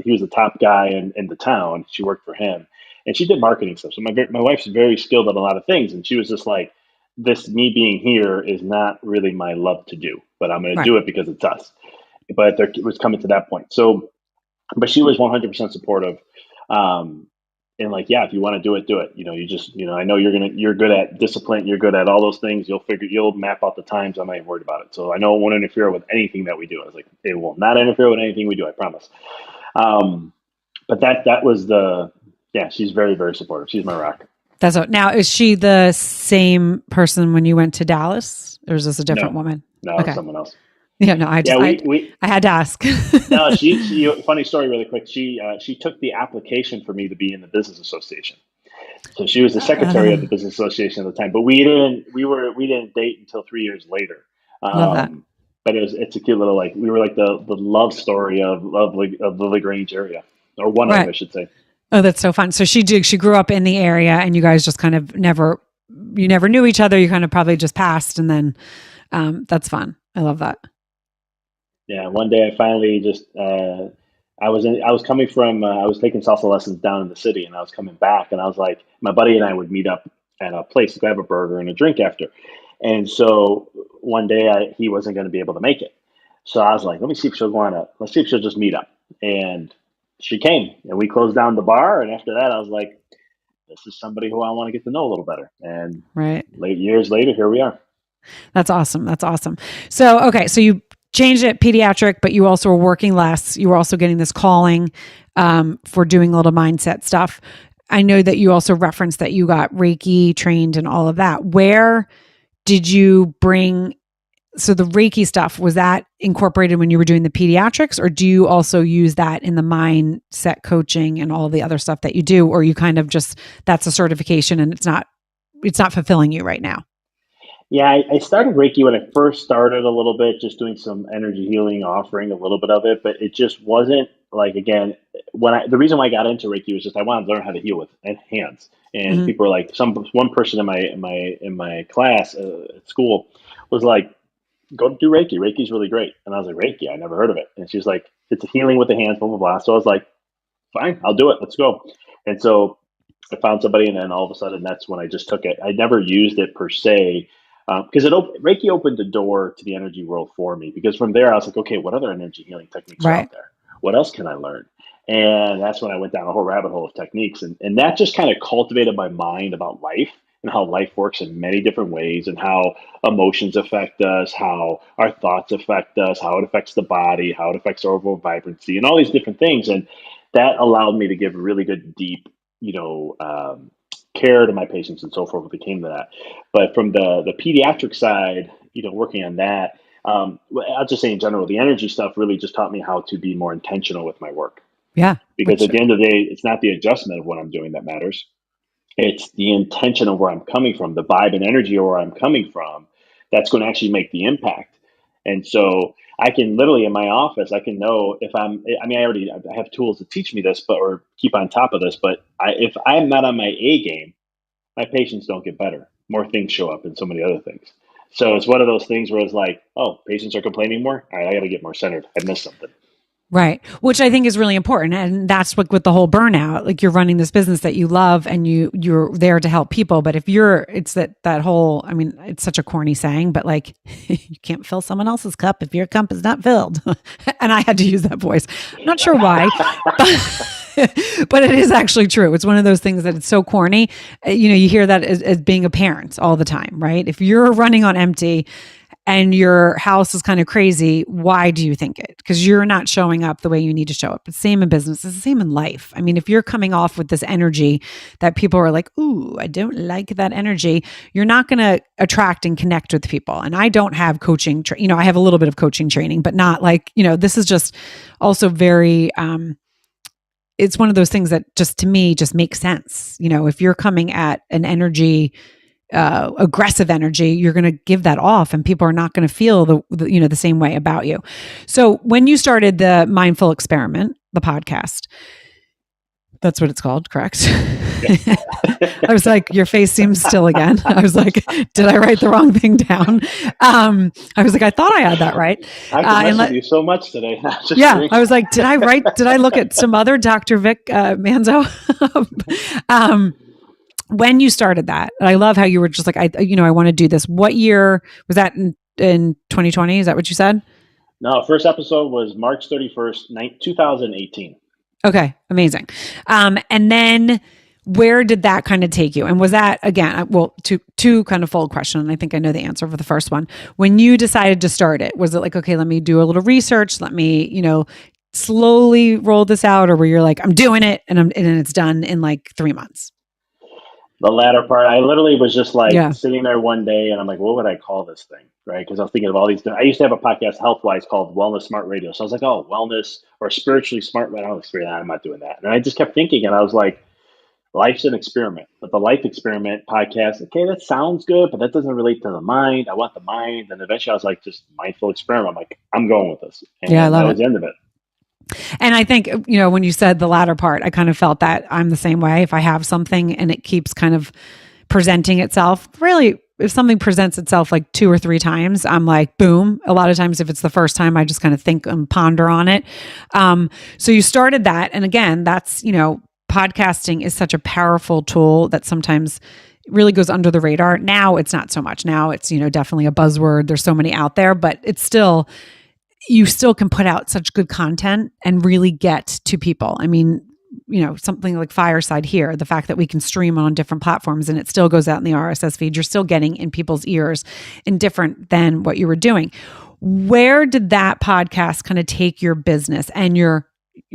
he was the top guy in the town. She worked for him, and she did marketing stuff. So my wife's very skilled at a lot of things, and she was just like, "This me being here is not really my love to do, but I'm going to Right. do it because it's us." But there it was coming to that point. So, but she was 100% supportive. Um, and like, yeah, if you want to do it, do it. I know you're good at discipline. You're good at all those things. You'll map out the times. I'm not even worried about it. So I know it won't interfere with anything that we do. I was like, it will not interfere with anything we do. I promise. Um, but that was yeah, she's very, very supportive. She's my rock. Now, is she the same person when you went to Dallas, or is this a different No, woman? no, it's Okay. someone else. Yeah, no, Yeah, we I had to ask. no, funny story really quick. She took the application for me to be in the business association. So she was the secretary of the business association at the time, but we didn't date until 3 years later. Love that. But it's a cute little, like, we were like the love story of the Lagrange area, or one of, Right. I should say. Oh, that's so fun. So she grew up in the area, and you guys just kind of you never knew each other. You kind of probably just passed, and then that's fun. I love that. Yeah, one day I finally just I was coming from I was taking salsa lessons down in the city, and I was coming back, and I was like, my buddy and I would meet up at a place to grab a burger and a drink after. And so one day he wasn't going to be able to make it. So I was like, let's see if she'll just meet up. And she came, and we closed down the bar. And after that, I was like, this is somebody who I want to get to know a little better. And Right. years later, here we are. That's awesome. That's awesome. So, okay. So you changed it pediatric, but you also were working less. You were also getting this calling for doing a little mindset stuff. I know that you also referenced that you got Reiki trained and all of that. Where did you bring, so the Reiki stuff, was that incorporated when you were doing the pediatrics, or do you also use that in the mindset coaching and all the other stuff that you do? Or you kind of just, that's a certification and it's not fulfilling you right now? Yeah, I started Reiki when I first started a little bit, just doing some energy healing, offering a little bit of it, but it just wasn't like, again, the reason why I got into Reiki was just I wanted to learn how to heal with hands. And Mm-hmm. people were like, one person in my class at school was like, go do Reiki. Reiki's really great. And I was like, Reiki, I never heard of it. And she's like, it's a healing with the hands, blah blah blah. So I was like, fine, I'll do it. Let's go. And so I found somebody, and then all of a sudden, that's when I just took it. I never used it per se, because Reiki opened the door to the energy world for me. Because from there, I was like, okay, what other energy healing techniques are Right. out there? What else can I learn? And that's when I went down a whole rabbit hole of techniques, and that just kind of cultivated my mind about life and how life works in many different ways, and how emotions affect us, how our thoughts affect us, how it affects the body, how it affects our overall vibrancy, and all these different things. And that allowed me to give really good, deep, you know, care to my patients and so forth when it came to that. But from the pediatric side, working on that, I'll just say in general, the energy stuff really just taught me how to be more intentional with my work. Yeah. Because Which, at the end of the day, it's not the adjustment of what I'm doing that matters. It's the intention of where I'm coming from, the vibe and energy of where I'm coming from, that's going to actually make the impact. And so I can literally in my office, I can know if I have tools to teach me this, or keep on top of this. But if I'm not on my A game, my patients don't get better. More things show up and so many other things. So it's one of those things where it's like, oh, patients are complaining more. All right, I got to get more centered. I missed something. Right. Which I think is really important. And that's what with the whole burnout, like you're running this business that you love and you're there to help people. But if it's that whole, I mean, it's such a corny saying, but like you can't fill someone else's cup if your cup is not filled. And I had to use that voice. I'm not sure why, but it is actually true. It's one of those things that it's so corny. You hear that as being a parent all the time, right? If you're running on empty, and your house is kind of crazy, why do you think it? Because you're not showing up the way you need to show up. It's the same in business. It's the same in life. I mean, if you're coming off with this energy that people are like, ooh, I don't like that energy, you're not going to attract and connect with people. And I don't have coaching, I have a little bit of coaching training, but not like, this is just also very, it's one of those things that just to me just makes sense. If you're coming at an energy, aggressive energy, you're going to give that off and people are not going to feel the same way about you. So when you started the Mindful Experiment, the podcast, that's what it's called, correct? I was like, your face seems still again. I was like, did I write the wrong thing down? I was like, I thought I had that right. I can mess with you so much today. Yeah. I was like, did I look at some other Dr. Vic Manzo? When you started that, I love how you were just like, I want to do this. What year was that in 2020? Is that what you said? No, first episode was March 31st, 2018. Okay. Amazing. And then where did that kind of take you? And was that again, well, two kind of fold question. And I think I know the answer for the first one. When you decided to start it, was it like, okay, let me do a little research. Let me, slowly roll this out, or where you're like, I'm doing it and it's done in like 3 months? The latter part, I literally was just like sitting there one day and I'm like, what would I call this thing? Right. Because I was thinking of all these. I used to have a podcast health wise called Wellness Smart Radio. So I was like, oh, wellness or spiritually smart. But I was like, I'm not doing that. And I just kept thinking and I was like, life's an experiment. But the life experiment podcast, okay, that sounds good, but that doesn't relate to the mind. I want the mind. And eventually I was like, just mindful experiment. I'm like, I'm going with this. And I love that was the end of it. And I think, when you said the latter part, I kind of felt that I'm the same way. If I have something and it keeps kind of presenting itself, really, if something presents itself like 2 or 3 times, I'm like, boom. A lot of times, if it's the first time, I just kind of think and ponder on it. So you started that. And again, that's, podcasting is such a powerful tool that sometimes really goes under the radar. Now it's not so much. Now it's, definitely a buzzword. There's so many out there, but it's still, you still can put out such good content and really get to people. I mean, something like Fireside here, the fact that we can stream on different platforms and it still goes out in the RSS feed, you're still getting in people's ears and different than what you were doing. Where did that podcast kind of take your business and your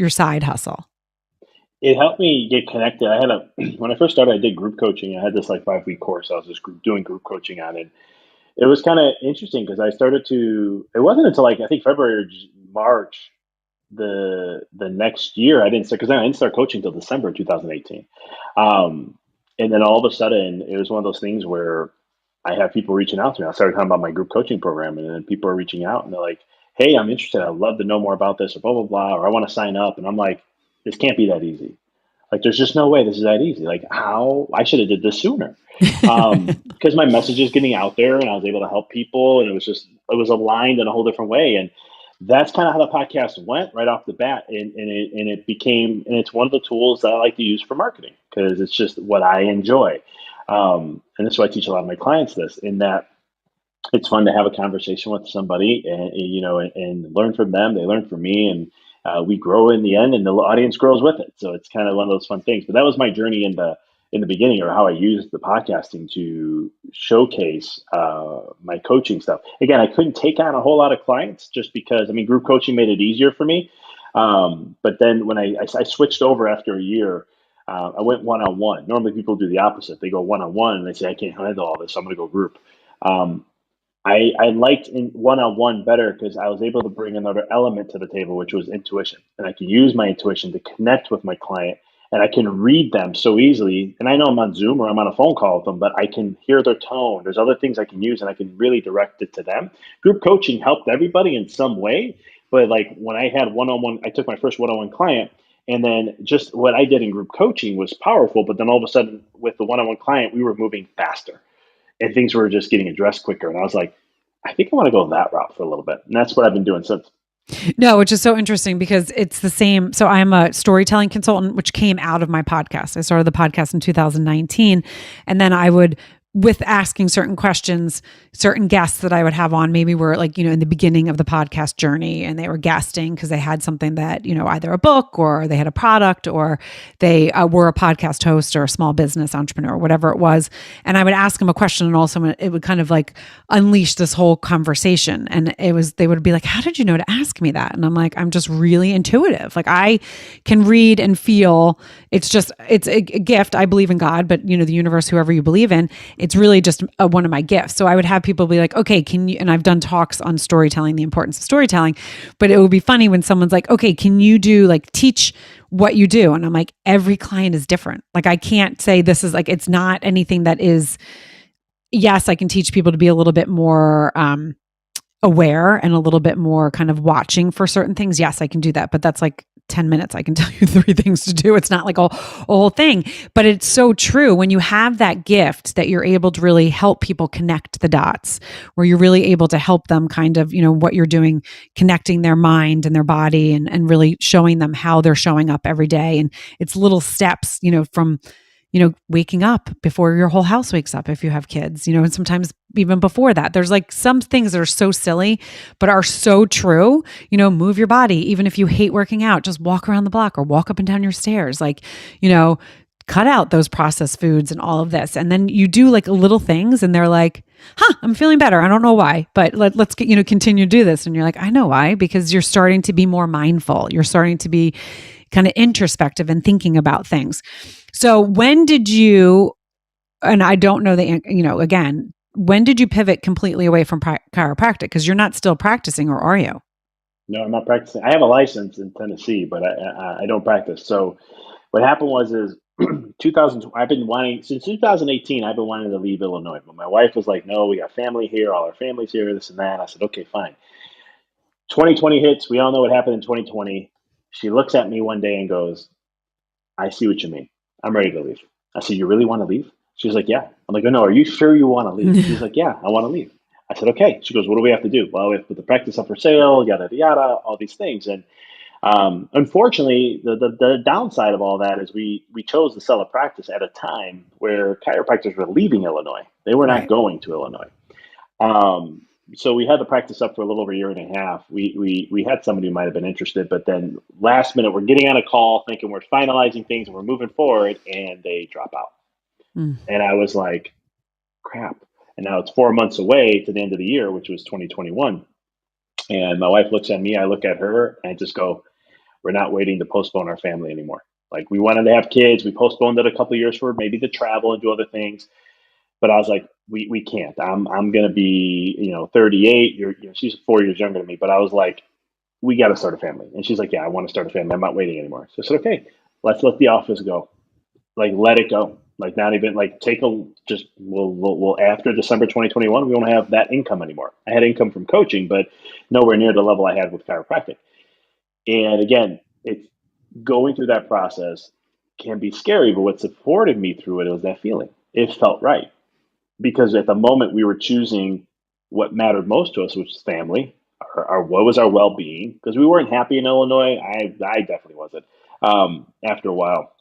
side hustle? It helped me get connected. When I first started, I did group coaching. I had this like 5-week course. I was just doing group coaching on it. It was kind of interesting because it wasn't until like, I think February or March, the next year, I didn't start coaching until December 2018. And then all of a sudden it was one of those things where I have people reaching out to me. I started talking about my group coaching program and then people are reaching out and they're like, hey, I'm interested. I'd love to know more about this or blah, blah, blah, or I want to sign up. And I'm like, this can't be that easy. Like, there's just no way this is that easy. Like, how I should have did this sooner. Because my message is getting out there and I was able to help people and it was aligned in a whole different way. And that's kind of how the podcast went right off the bat. And it's one of the tools that I like to use for marketing because it's just what I enjoy. And that's why I teach a lot of my clients this, in that it's fun to have a conversation with somebody and learn from them. They learn from me and we grow in the end and the audience grows with it. So it's kind of one of those fun things. But that was my journey in the beginning, or how I used the podcasting to showcase my coaching stuff. Again, I couldn't take on a whole lot of clients just because, group coaching made it easier for me. But then when I switched over after a year, I went one-on-one. Normally people do the opposite. They go one-on-one and they say, I can't handle all this, so I'm going to go group. I liked in one-on-one better because I was able to bring another element to the table, which was intuition. And I can use my intuition to connect with my client and I can read them so easily. And I know I'm on Zoom or I'm on a phone call with them, but I can hear their tone. There's other things I can use and I can really direct it to them. Group coaching helped everybody in some way. But like when I had one-on-one, I took my first one-on-one client And then just what I did in group coaching was powerful. But then all of a sudden, with the one-on-one client, we were moving faster and things were just getting addressed quicker. And I was like, I think I want to go that route for a little bit. And that's what I've been doing since. No, which is so interesting because it's the same. So I'm a storytelling consultant, which came out of my podcast. I started the podcast in 2019. And then I would, with asking certain questions, certain guests that I would have on, maybe were like, in the beginning of the podcast journey and they were guesting because they had something that, either a book or they had a product or they were a podcast host or a small business entrepreneur, whatever it was. And I would ask them a question and also it would kind of like unleash this whole conversation. And they would be like, how did you know to ask me that? And I'm like, I'm just really intuitive. Like I can read and feel. It's a gift. I believe in God, but the universe, whoever you believe in, it's really just one of my gifts. So I would have people be like, okay, can you, and I've done talks on storytelling, the importance of storytelling, but it would be funny when someone's like, okay, can you teach what you do? And I'm like, every client is different. Like I can't say this is like, it's not anything that is, yes, I can teach people to be a little bit more, aware and a little bit more kind of watching for certain things. Yes, I can do that, but that's like 10 minutes. I can tell you 3 things to do. It's not like a whole thing, but it's so true. When you have that gift that you're able to really help people connect the dots, where you're really able to help them kind of, what you're doing, connecting their mind and their body and really showing them how they're showing up every day. And it's little steps, from waking up before your whole house wakes up if you have kids, and sometimes even before that. There's like some things that are so silly, but are so true. Move your body. Even if you hate working out, just walk around the block or walk up and down your stairs. Like, cut out those processed foods and all of this. And then you do like little things and they're like, I'm feeling better. I don't know why, but let's continue to do this. And you're like, I know why, because you're starting to be more mindful. You're starting to be kind of introspective and thinking about things. So when did you, and I don't know again, when did you pivot completely away from chiropractic? Because you're not still practicing, or are you? No, I'm not practicing. I have a license in Tennessee, but I don't practice. So what happened is 2000. I've been wanting since 2018. I've been wanting to leave Illinois, but my wife was like, "No, we got family here. All our families here. This and that." I said, "Okay, fine." 2020 hits. We all know what happened in 2020. She looks at me one day and goes, "I see what you mean. I'm ready to leave." I said, "You really want to leave?" She's like, "Yeah." I'm like, "Oh, no, are you sure you want to leave?" She's like, "Yeah, I want to leave." I said, "Okay." She goes, "What do we have to do?" "Well, we have to put the practice up for sale, yada, yada, yada, all these things." And unfortunately, the downside of all that is we chose to sell a practice at a time where chiropractors were leaving Illinois. They were not Right. going to Illinois. Um, so we had the practice up for a little over a year and a half. We had somebody who might have been interested, but then last minute we're getting on a call thinking we're finalizing things and we're moving forward, and they drop out. Mm. And I was like, crap. And now it's 4 months away to the end of the year, which was 2021. And my wife looks at me, I look at her, and I just go, we're not waiting to postpone our family anymore. Like we wanted to have kids, we postponed it a couple of years for maybe to travel and do other things. But I was like, we can't. I'm gonna be 38. She's 4 years younger than me, but I was like, we got to start a family. And she's like, yeah, I want to start a family. I'm not waiting anymore. So I said, okay, let's let the office go. Like let it go. Like not even like take a just we'll after December 2021 we won't have that income anymore. I had income from coaching, but nowhere near the level I had with chiropractic. And again, it's going through that process can be scary, but what supported me through it was that feeling. It felt right because at the moment we were choosing what mattered most to us, which was family, our what was our well being, because we weren't happy in Illinois. I definitely wasn't. After a while,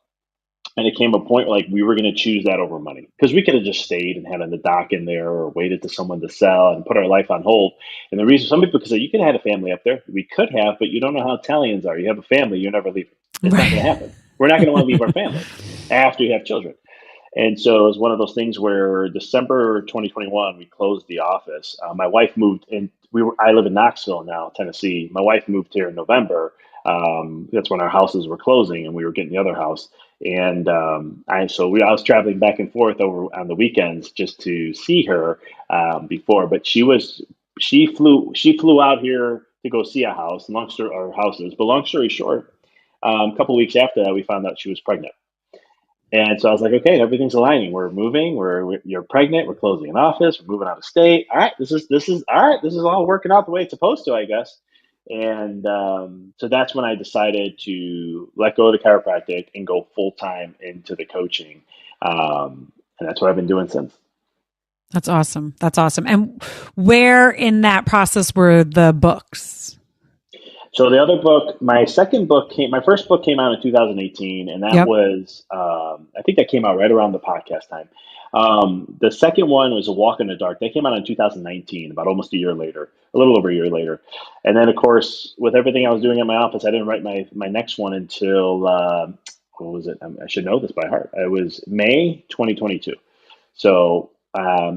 and it came a point like we were going to choose that over money because we could have just stayed and had a dock in there or waited to someone to sell and put our life on hold. And the reason some people could say you could have had a family up there, we could have, but you don't know how Italians are. You have a family, you're never leaving. It's not going to Right. happen. We're not going to want to leave our family after you have children. And so it was one of those things where December 2021, we closed the office. My wife moved in. I live in Knoxville now, Tennessee. My wife moved here in November. That's when our houses were closing and we were getting the other house. And I was traveling back and forth over on the weekends just to see her before. But she flew out here to go see a house. Long story or houses, but long story short, a couple of weeks after that, we found out she was pregnant. And so I was like, okay, everything's aligning. We're moving. You're pregnant. We're closing an office. We're moving out of state. All right, this is all right. This is all working out the way it's supposed to, I guess. And so that's when I decided to let go of the chiropractic and go full time into the coaching. And that's what I've been doing since. That's awesome. That's awesome. And where in that process were the books? So the other book, my first book came out in 2018, and that Yep. was, I think that came out right around the podcast time. The second one was A Walk in the Dark. That came out in 2019, about almost a year later, a little over a year later. And then, of course, with everything I was doing in my office, I didn't write my next one until, what was it? I should know this by heart. It was May 2022. So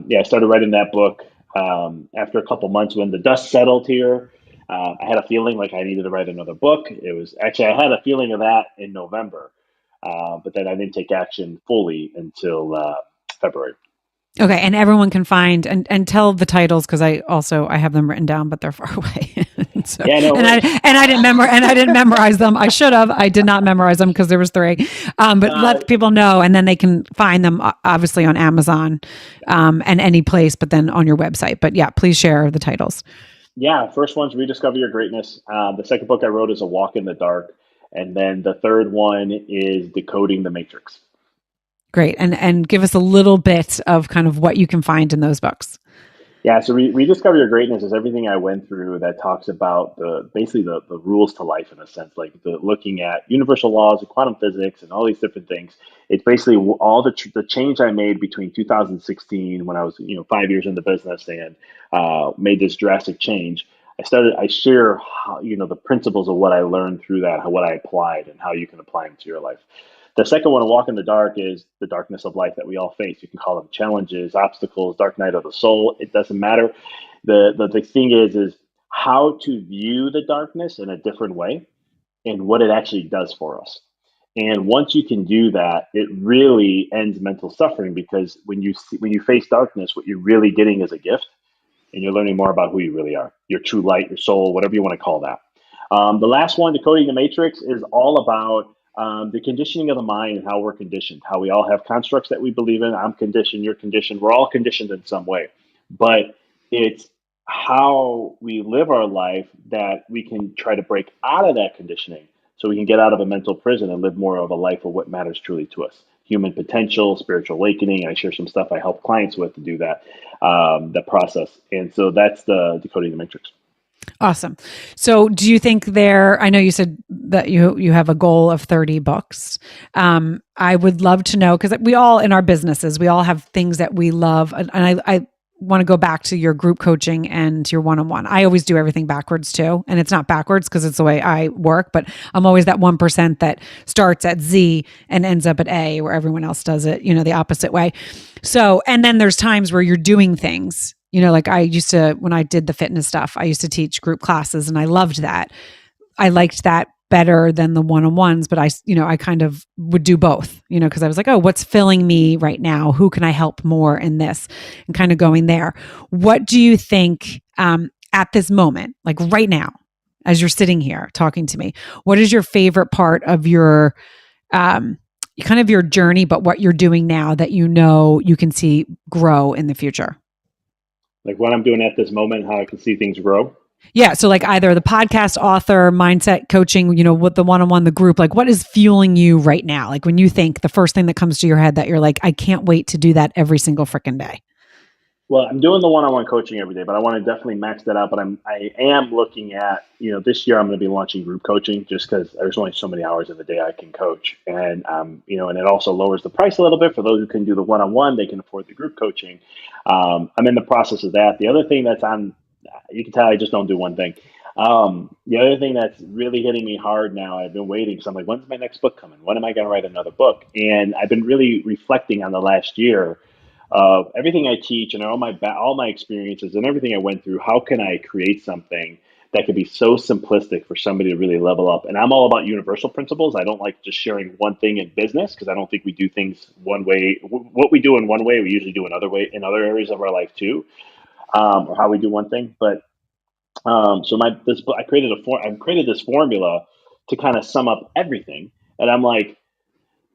yeah, I started writing that book after a couple months when the dust settled here. I had a feeling like I needed to write another book. It was actually I had a feeling of that in November, but then I didn't take action fully until February. Okay, and everyone can find and tell the titles because I have them written down, but they're far away. So Yeah, no worries. I didn't memorize them. I should have. I did not memorize them because there was three. But Uh, let people know, and then they can find them obviously on Amazon, and any place, but then on your website. But yeah, please share the titles. yeah, first one's Rediscover Your Greatness. The second book I wrote is A Walk in the Dark, and then the third one is Decoding the Matrix. Great, and give us a little bit of kind of what you can find in those books. Yeah, so rediscover your greatness is everything I went through that talks about the basically the rules to life in a sense, like the looking at universal laws of quantum physics and all these different things. It's basically all the change I made between 2016 when I was 5 years in the business and made this drastic change. I share how, the principles of what I learned through that, how what I applied, and how you can apply them to your life. The second one, A Walk in the Dark, is the darkness of life that we all face. You can call them challenges, obstacles, dark night of the soul. It doesn't matter. The thing is how to view the darkness in a different way and what it actually does for us. And once you can do that, it really ends mental suffering because when you face darkness, what you're really getting is a gift, and you're learning more about who you really are, your true light, your soul, whatever you want to call that. The last one, Decoding the Matrix, is all about the conditioning of the mind and how we're conditioned, how we all have constructs that we believe in. I'm conditioned, you're conditioned. We're all conditioned in some way. But it's how we live our life that we can try to break out of that conditioning so we can get out of a mental prison and live more of a life of what matters truly to us. Human potential, spiritual awakening. I share some stuff I help clients with to do that process. And so that's the Decoding the Matrix. Awesome. So, do you think I know you said that you have a goal of 30 books. I would love to know because we all in our businesses, we all have things that we love, and I want to go back to your group coaching and your one-on-one. I always do everything backwards too, and it's not backwards because it's the way I work, but I'm always that 1% that starts at Z and ends up at A, where everyone else does it, the opposite way. So, and then there's times where you're doing things, like I used to, when I did the fitness stuff, I used to teach group classes and I loved that. I liked that better than the one-on-ones, but I kind of would do both, because I was like, oh, what's filling me right now? Who can I help more in this? And kind of going there. What do you think at this moment, like right now, as you're sitting here talking to me, what is your favorite part of your kind of your journey, but what you're doing now that you can see grow in the future? Like what I'm doing at this moment, how I can see things grow. Yeah. So like either the podcast author, mindset coaching, with the one-on-one, the group, like what is fueling you right now? Like when you think the first thing that comes to your head that you're like, I can't wait to do that every single freaking day. Well, I'm doing the one-on-one coaching every day, but I want to definitely max that out. But I am looking at, this year I'm going to be launching group coaching just because there's only so many hours in the day I can coach, and and it also lowers the price a little bit for those who can do the one-on-one. They can afford the group coaching. I'm in the process of that. The other thing that's on, you can tell I just don't do one thing. The other thing that's really hitting me hard now, I've been waiting. So I'm like, when's my next book coming? When am I going to write another book? And I've been really reflecting on the last year of everything I teach and all my experiences and everything I went through. How can I create something that could be so simplistic for somebody to really level up? And I'm all about universal principles. I don't like just sharing one thing in business because I don't think we do things one way. What we do in one way, we usually do another way in other areas of our life too, or how we do one thing. But so I created this formula to kind of sum up everything, and I'm like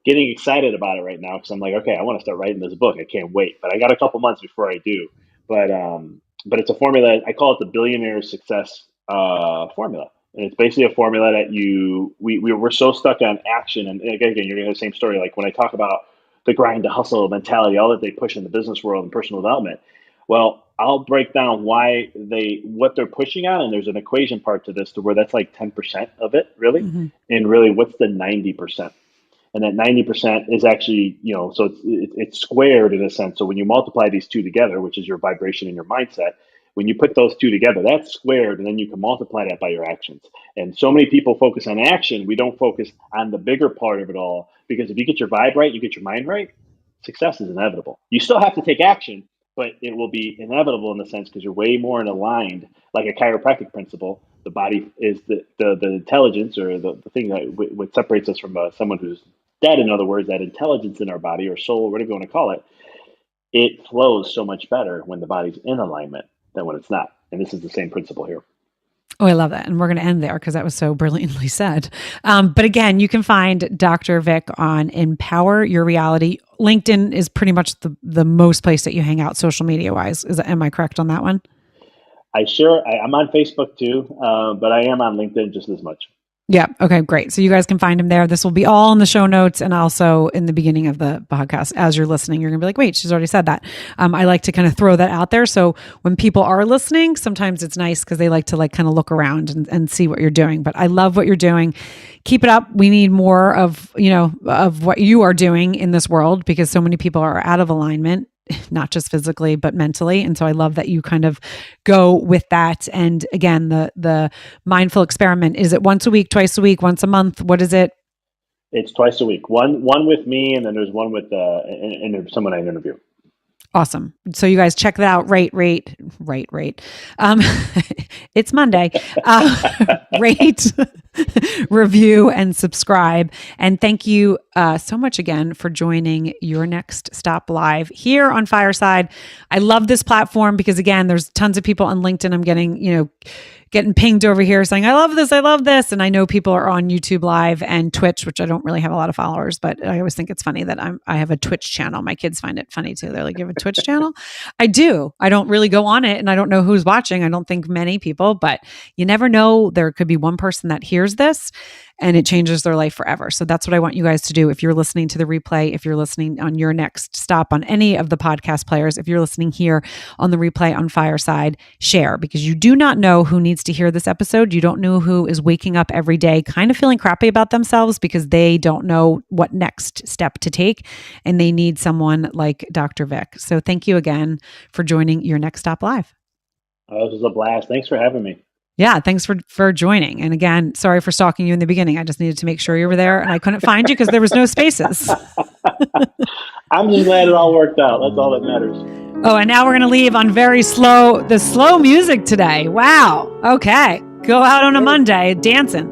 getting excited about it right now because I'm like, okay, I want to start writing this book. I can't wait, but I got a couple months before I do. But it's a formula. I call it the billionaire success formula. And it's basically a formula that we're so stuck on action. And again, you're going to have the same story. Like when I talk about the grind to hustle mentality, all that they push in the business world and personal development. Well, I'll break down what they're pushing on. And there's an equation part to this to where that's like 10% of it really. Mm-hmm. And really what's the 90%? And that 90% is actually, so it's squared in a sense. So when you multiply these two together, which is your vibration and your mindset, when you put those two together, that's squared, and then you can multiply that by your actions. And so many people focus on action. We don't focus on the bigger part of it all, because if you get your vibe right, you get your mind right, success is inevitable. You still have to take action, but it will be inevitable in the sense because you're way more in aligned, like a chiropractic principle. The body is the intelligence, or the thing that what separates us from someone who's dead. In other words, that intelligence in our body or soul, whatever you want to call it, it flows so much better when the body's in alignment than when it's not. And this is the same principle here. Oh, I love that. And we're going to end there because that was so brilliantly said. But again, you can find Dr. Vic on Empower Your Reality. LinkedIn is pretty much the most place that you hang out social media wise. Am I correct on that one? I'm on Facebook too, but I am on LinkedIn just as much. Yeah. Okay, great. So you guys can find him there. This will be all in the show notes and also in the beginning of the podcast. As you're listening, you're going to be like, wait, she's already said that. I like to kind of throw that out there. So when people are listening, sometimes it's nice because they like to kind of look around and see what you're doing. But I love what you're doing. Keep it up. We need more of what you are doing in this world because so many people are out of alignment, not just physically, but mentally. And so I love that you kind of go with that. And again, the mindful experiment, is it once a week, twice a week, once a month? What is it? It's twice a week. One with me, and then there's one with someone I interview. Awesome. So you guys check that out. Rate. It's Monday. Rate, review, and subscribe. And thank you so much again for joining Your Next Stop Live here on Fireside. I love this platform because again, there's tons of people on LinkedIn. I'm getting pinged over here saying, I love this. And I know people are on YouTube Live and Twitch, which I don't really have a lot of followers, but I always think it's funny that I have a Twitch channel. My kids find it funny too. They're like, you have a Twitch channel? I do. I don't really go on it and I don't know who's watching. I don't think many people, but you never know. There could be one person that hears this and it changes their life forever. So that's what I want you guys to do. If you're listening to the replay, if you're listening on Your Next Stop on any of the podcast players, if you're listening here on the replay on Fireside, share, because you do not know who needs to hear this episode. You don't know who is waking up every day kind of feeling crappy about themselves because they don't know what next step to take and they need someone like Dr. Vic. So thank you again for joining Your Next Stop Live. This was a blast. Thanks for having me. Yeah, thanks for joining. And again, sorry for stalking you in the beginning. I just needed to make sure you were there and I couldn't find you because there was no spaces. I'm just glad it all worked out. That's all that matters. Oh, and now we're going to leave on the slow music today. Wow. Okay. Go out on a Monday dancing.